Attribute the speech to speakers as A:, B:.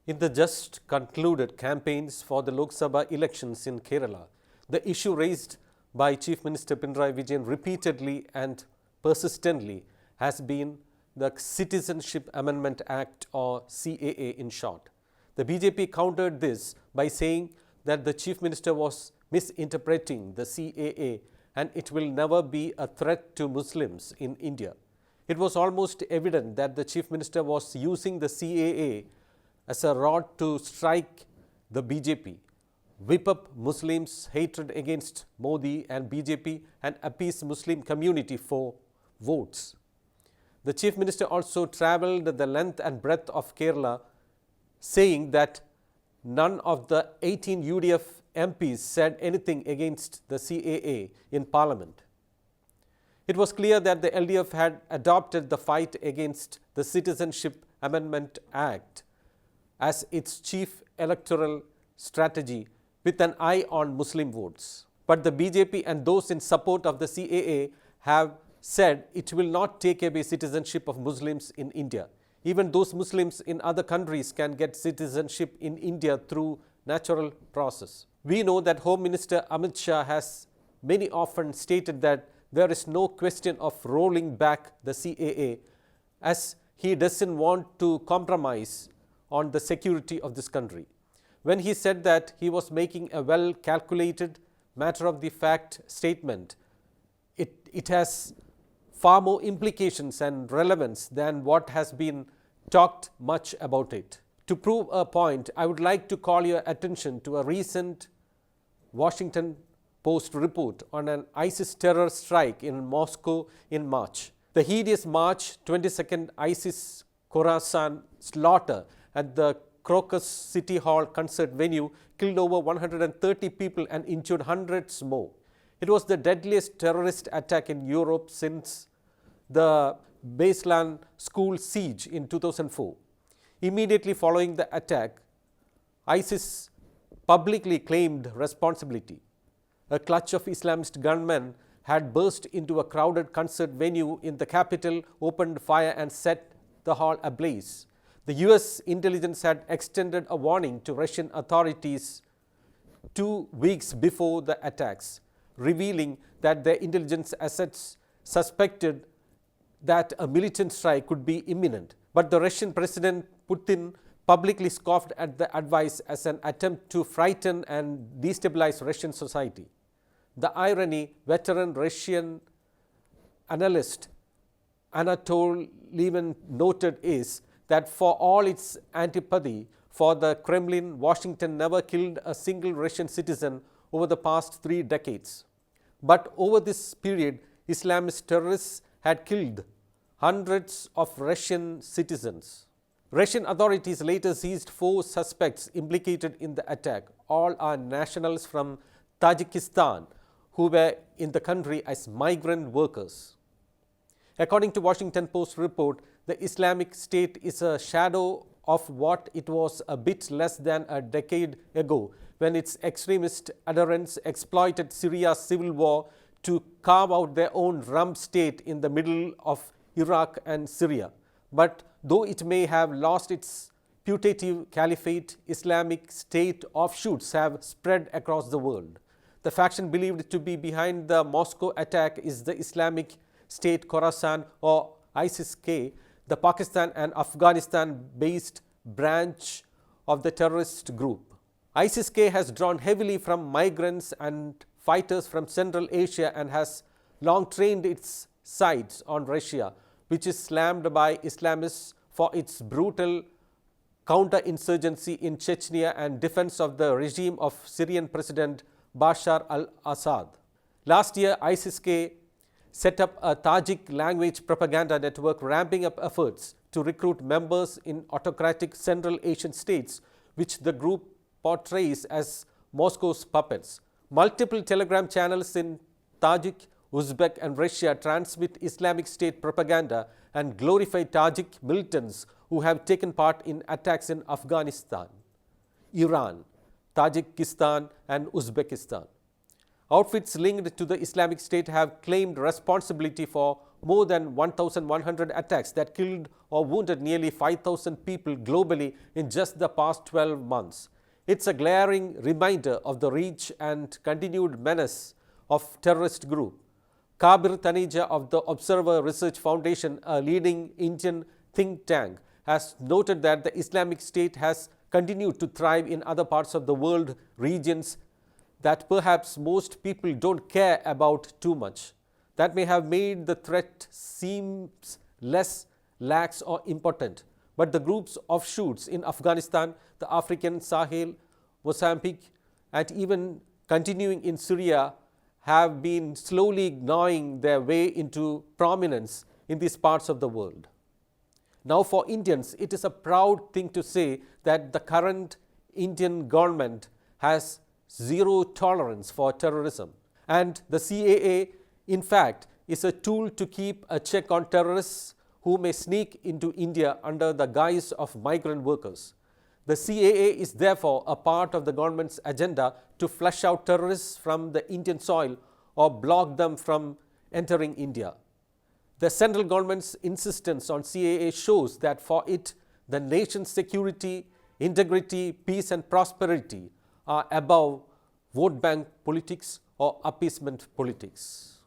A: In the just concluded campaigns for the Lok Sabha elections in Kerala, the issue raised by Chief Minister Pinarayn repeatedly and persistently has been the Citizenship Amendment Act, or CAA in short. The BJP countered this by saying that the Chief Minister was misinterpreting the CAA and it will never be a threat to Muslims in India. It was almost evident that the Chief Minister was using the CAA as a rod to strike the BJP, whip up Muslims' hatred against Modi and BJP and appease Muslim community for votes. The Chief Minister also travelled the length and breadth of Kerala, saying that none of the 18 UDF MPs said anything against the CAA in Parliament. It was clear that the LDF had adopted the fight against the Citizenship Amendment Act as its chief electoral strategy with an eye on Muslim votes. But the BJP and those in support of the CAA have said it will not take away citizenship of Muslims in India. Even those Muslims in other countries can get citizenship in India through natural process. We know that Home Minister Amit Shah has many often stated that there is no question of rolling back the CAA, as he doesn't want to compromise on the security of this country. When he said that he was making a well-calculated matter-of-the-fact statement, it has far more implications and relevance than what has been talked much about it. To prove a point, I would like to call your attention to a recent Washington Post report on an ISIS terror strike in Moscow in March. The hideous March 22nd ISIS Khorasan slaughter at the Crocus City Hall concert venue killed over 130 people and injured hundreds more. It was the deadliest terrorist attack in Europe since the Beslan school siege in 2004. Immediately following the attack, ISIS publicly claimed responsibility. A clutch of Islamist gunmen had burst into a crowded concert venue in the capital, opened fire and set the hall ablaze. The US intelligence had extended a warning to Russian authorities 2 weeks before the attacks, revealing that their intelligence assets suspected that a militant strike could be imminent. But the Russian President Putin publicly scoffed at the advice as an attempt to frighten and destabilize Russian society. The irony, veteran Russian analyst Anatol Levin noted, is that for all its antipathy for the Kremlin, Washington never killed a single Russian citizen over the past 3 decades. But over this period, Islamist terrorists had killed hundreds of Russian citizens. Russian authorities later seized 4 suspects implicated in the attack. All are nationals from Tajikistan who were in the country as migrant workers. According to Washington Post report, the Islamic State is a shadow of what it was a bit less than a decade ago, when its extremist adherents exploited Syria's civil war to carve out their own rump state in the middle of Iraq and Syria. But though it may have lost its putative caliphate, Islamic State offshoots have spread across the world. The faction believed to be behind the Moscow attack is the Islamic State Khorasan, or ISIS-K, the Pakistan and Afghanistan-based branch of the terrorist group. ISIS-K has drawn heavily from migrants and fighters from Central Asia and has long trained its sights on Russia, which is slammed by Islamists for its brutal counterinsurgency in Chechnya and defense of the regime of Syrian President Bashar al-Assad. Last year, ISIS-K set up a Tajik language propaganda network, ramping up efforts to recruit members in autocratic Central Asian states, which the group portrays as Moscow's puppets. Multiple telegram channels in Tajik, Uzbek and Russia transmit Islamic State propaganda and glorify Tajik militants who have taken part in attacks in Afghanistan, Iran, Tajikistan and Uzbekistan. Outfits linked to the Islamic State have claimed responsibility for more than 1,100 attacks that killed or wounded nearly 5,000 people globally in just the past 12 months. It's a glaring reminder of the reach and continued menace of terrorist group. Kabir Taneja of the Observer Research Foundation, a leading Indian think tank, has noted that the Islamic State has continued to thrive in other parts of the world, regions that perhaps most people don't care about too much. That may have made the threat seem less lax or important. But the group's offshoots in Afghanistan, the African Sahel, Mozambique, and even continuing in Syria have been slowly gnawing their way into prominence in these parts of the world. Now, for Indians, it is a proud thing to say that the current Indian government has zero tolerance for terrorism. And the CAA, in fact, is a tool to keep a check on terrorists who may sneak into India under the guise of migrant workers. The CAA is therefore a part of the government's agenda to flush out terrorists from the Indian soil or block them from entering India. The central government's insistence on CAA shows that for it, the nation's security, integrity, peace and prosperity are above vote bank politics or appeasement politics.